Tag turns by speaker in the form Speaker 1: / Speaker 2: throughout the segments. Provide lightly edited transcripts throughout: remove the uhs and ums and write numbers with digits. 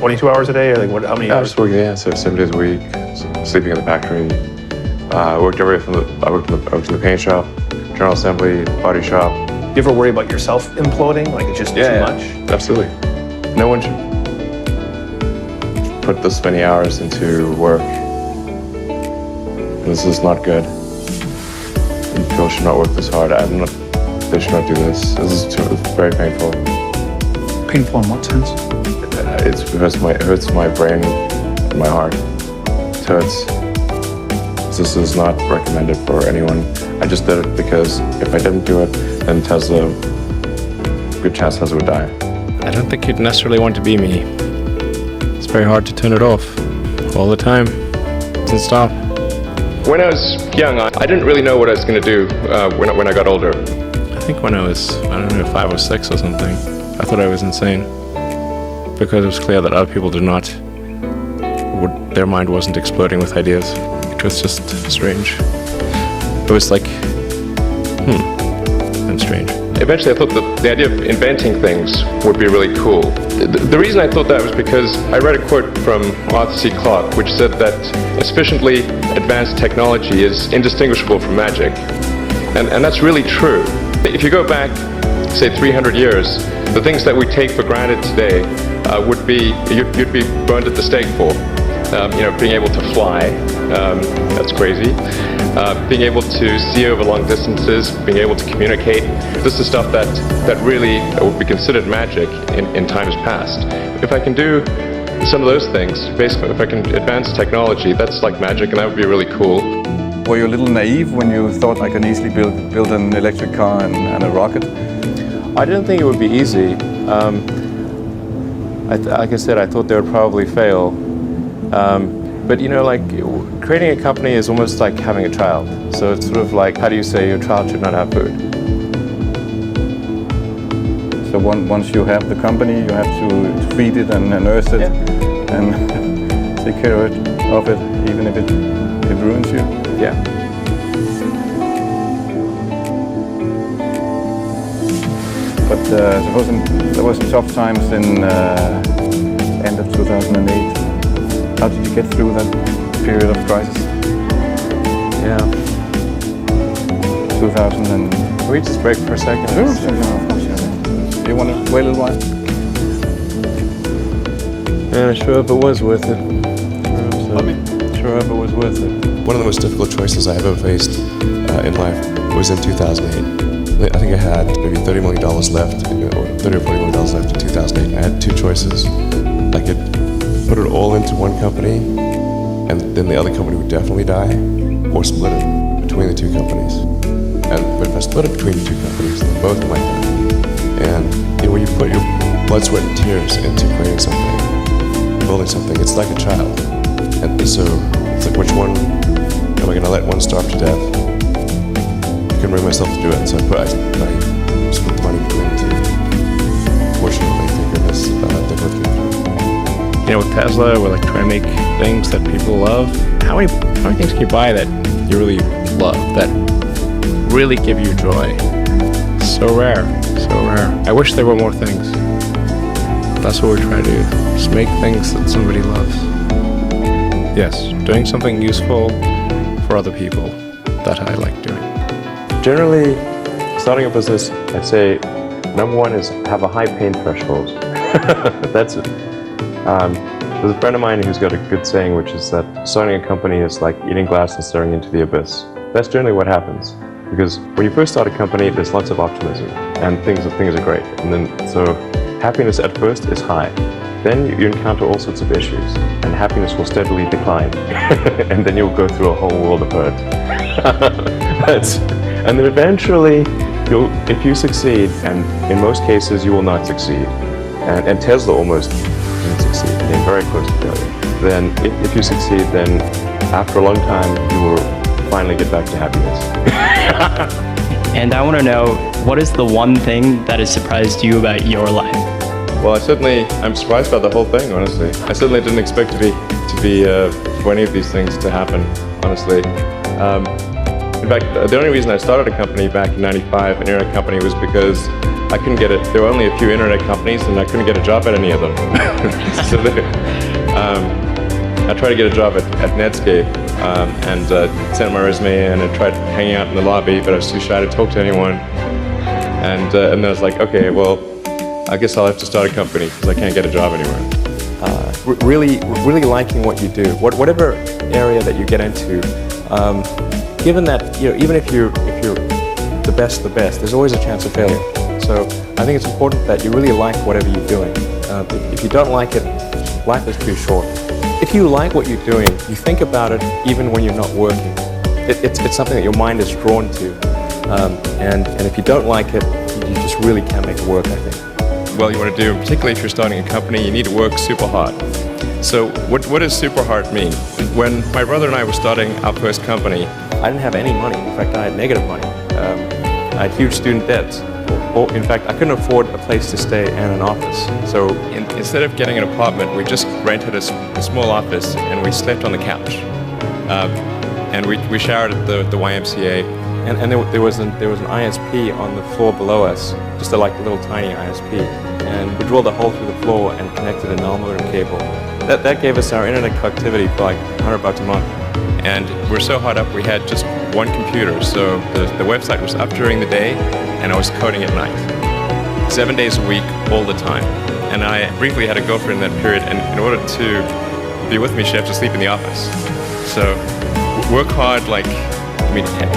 Speaker 1: 22 hours a day, or like what? How many
Speaker 2: I
Speaker 1: hours?
Speaker 2: was working, yeah, so 7 days a week, sleeping in the factory. I worked everywhere I worked in the paint shop, general assembly, body shop.
Speaker 1: Do you ever worry about yourself imploding? Like it's just too much?
Speaker 2: Absolutely. No one should put this many hours into work. This is not good. And people should not work this hard. They should not do this. It's very painful.
Speaker 1: Painful in what sense?
Speaker 2: It hurts my brain and my heart. It hurts. This is not recommended for anyone. I just did it because if I didn't do it, then good chance Tesla would die.
Speaker 3: I don't think you'd necessarily want to be me. It's very hard to turn it off all the time. It doesn't stop.
Speaker 4: When I was young, I didn't really know what I was going to do when I got older.
Speaker 3: I think when I was, 5 or 6 or something, I thought I was insane. Because it was clear that other people their mind wasn't exploding with ideas. It was just strange. It was like, and strange.
Speaker 4: Eventually I thought that the idea of inventing things would be really cool. The reason I thought that was because I read a quote from Arthur C. Clarke which said that a sufficiently advanced technology is indistinguishable from magic. And that's really true. If you go back, say 300 years, the things that we take for granted today you'd be burned at the stake for. Being able to fly, that's crazy. Being able to see over long distances, being able to communicate. This is stuff that really would be considered magic in times past. If I can do some of those things, basically, if I can advance technology, that's like magic, and that would be really cool.
Speaker 5: Were you a little naive when you thought I can easily build an electric car and a rocket?
Speaker 2: I didn't think it would be easy. Like I said, I thought they would probably fail. But creating a company is almost like having a child. So it's sort of like, how do you say your child should not have food?
Speaker 5: So once you have the company, you have to feed it and nurse it and take care of it, even if it ruins you.
Speaker 2: Yeah.
Speaker 5: But suppose there was tough times in end of 2008. How did you get through that period of crisis?
Speaker 2: Yeah.
Speaker 5: 2000 and...
Speaker 2: Can we just break for a second?
Speaker 5: Sure, of course, yeah. Do you want to wait a little while?
Speaker 2: Yeah, sure hope it was worth it. Sure hope it was worth it.
Speaker 6: One of the most difficult choices I have ever faced in life was in 2008. I think I had maybe $30 million left, or $30 or $40 million left in 2008. I had two choices. I could put it all into one company, and then the other company would definitely die, or split it between the two companies. But if I split it between the two companies, then both might die. And when you put your blood, sweat, and tears into creating something, building something, it's like a child. And so it's like, which one am I going to let one starve to death? I couldn't bring myself to do it, so I split the money between the two. Fortunately, thank goodness, they both came through.
Speaker 3: With Tesla, we're like trying to make things that people love. How many things can you buy that you really love, that really give you joy? So rare, so rare. I wish there were more things. That's what we're trying to do, just make things that somebody loves. Yes, doing something useful for other people that I like doing.
Speaker 2: Generally, starting a business, I'd say number one is have a high pain threshold. That's it. There's a friend of mine who's got a good saying, which is that starting a company is like eating glass and staring into the abyss. That's generally what happens. Because when you first start a company, there's lots of optimism and things are great. And then, so happiness at first is high. Then you encounter all sorts of issues and happiness will steadily decline. And then you'll go through a whole world of hurt. And then eventually, if you succeed, and in most cases you will not succeed, and Tesla almost didn't succeed, came very close to failure, then if you succeed, then after a long time you will finally get back to happiness.
Speaker 7: And I want to know, what is the one thing that has surprised you about your life?
Speaker 2: Well, I'm surprised by the whole thing, honestly. I certainly didn't expect for any of these things to happen, honestly. In fact, the only reason I started a company back in '95, an internet company, was because
Speaker 4: I couldn't get it. There were only a few internet companies, and I couldn't get a job at any of them. So I tried to get a job at Netscape, and sent my resume in and tried hanging out in the lobby, but I was too shy to talk to anyone. And then I was like, okay, well, I guess I'll have to start a company because I can't get a job anywhere.
Speaker 2: Really liking what you do, whatever area that you get into. Given that, even if you're the best, there's always a chance of failure. So I think it's important that you really like whatever you're doing. If you don't like it, life is too short. If you like what you're doing, you think about it even when you're not working. It's something that your mind is drawn to. And if you don't like it, you just really can't make it work, I think.
Speaker 4: Well, you want to do, particularly if you're starting a company, you need to work super hard. So what does super hard mean? When my brother and I were starting our first company,
Speaker 2: I didn't have any money. In fact, I had negative money. I had huge student debts. In fact, I couldn't afford a place to stay and an office. So
Speaker 4: instead of getting an apartment, we just rented a small office and we slept on the couch. And we showered at the YMCA.
Speaker 2: And there was an ISP on the floor below us, just a little tiny ISP. And we drilled a hole through the floor and connected a null modem cable. That gave us our internet connectivity for like $100 a month.
Speaker 4: And we're so hot up, we had just one computer. So the website was up during the day, and I was coding at night. 7 days a week, all the time. And I briefly had a girlfriend in that period, and in order to be with me, she'd have to sleep in the office. So work hard,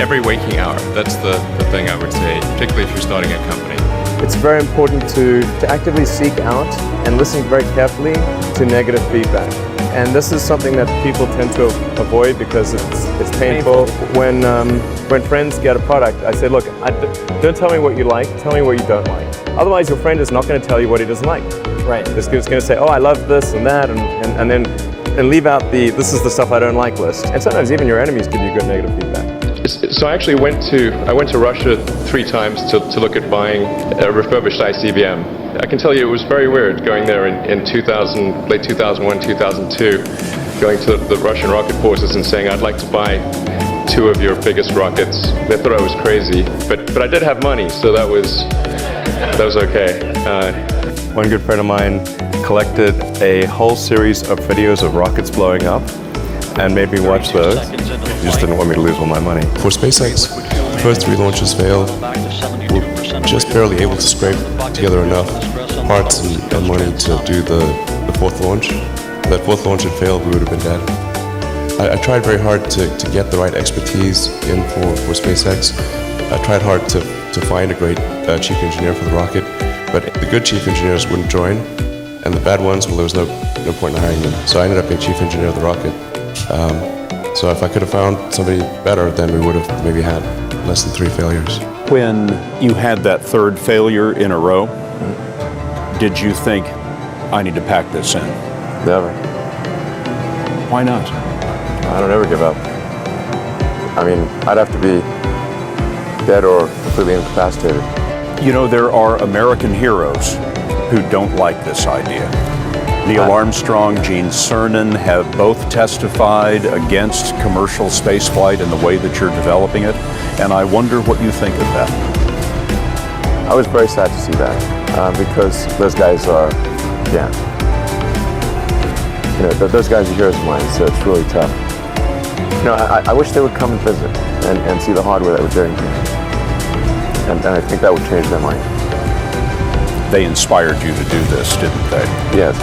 Speaker 4: every waking hour. That's the thing I would say, particularly if you're starting a company.
Speaker 2: It's very important to actively seek out and listen very carefully to negative feedback. And this is something that people tend to avoid because it's painful. When friends get a product, I say, look, don't tell me what you like, tell me what you don't like. Otherwise, your friend is not going to tell you what he doesn't like. Right. He's going to say, oh, I love this and that, and then leave out this is the stuff I don't like list. And sometimes even your enemies give you good negative feedback.
Speaker 4: So I actually went to Russia 3 times to look at buying a refurbished ICBM. I can tell you it was very weird going there in late 2001, 2002, going to the Russian rocket forces and saying, I'd like to buy 2 of your biggest rockets. They thought I was crazy, but I did have money, so that was okay.
Speaker 2: One good friend of mine collected a whole series of videos of rockets blowing up and made me watch those. He just didn't want me to lose all my money.
Speaker 6: For SpaceX, the first 3 launches failed. We're just barely able to scrape together enough parts and money to do the 4th launch. If that 4th launch had failed, we would have been dead. I tried very hard to get the right expertise in for SpaceX. I tried hard to find a great chief engineer for the rocket, but the good chief engineers wouldn't join, and the bad ones, well, there was no point in hiring them. So I ended up being chief engineer of the rocket. So if I could have found somebody better, then we would have maybe had less than 3 failures.
Speaker 8: When you had that 3rd failure in a row, did you think, I need to pack this in?
Speaker 2: Never.
Speaker 8: Why not?
Speaker 2: I don't ever give up. I mean, I'd have to be dead or completely incapacitated.
Speaker 8: You know, there are American heroes who don't like this idea. Neil Armstrong, Gene Cernan have both testified against commercial spaceflight and the way that you're developing it, and I wonder what you think of that.
Speaker 2: I was very sad to see that because those guys are, those guys are heroes of mine, so it's really tough. I wish they would come and visit and see the hardware that we're doing here, and I think that would change their mind.
Speaker 8: They inspired you to do this, didn't they?
Speaker 2: Yes.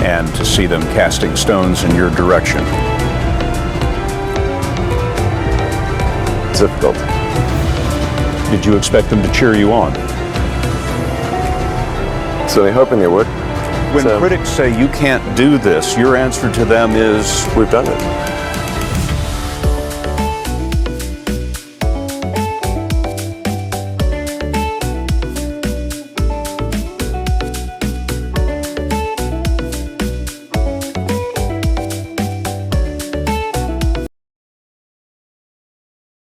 Speaker 8: And to see them casting stones in your direction.
Speaker 2: It's difficult.
Speaker 8: Did you expect them to cheer you on?
Speaker 2: Certainly hoping they would.
Speaker 8: When critics say you can't do this, your answer to them is,
Speaker 2: we've done it.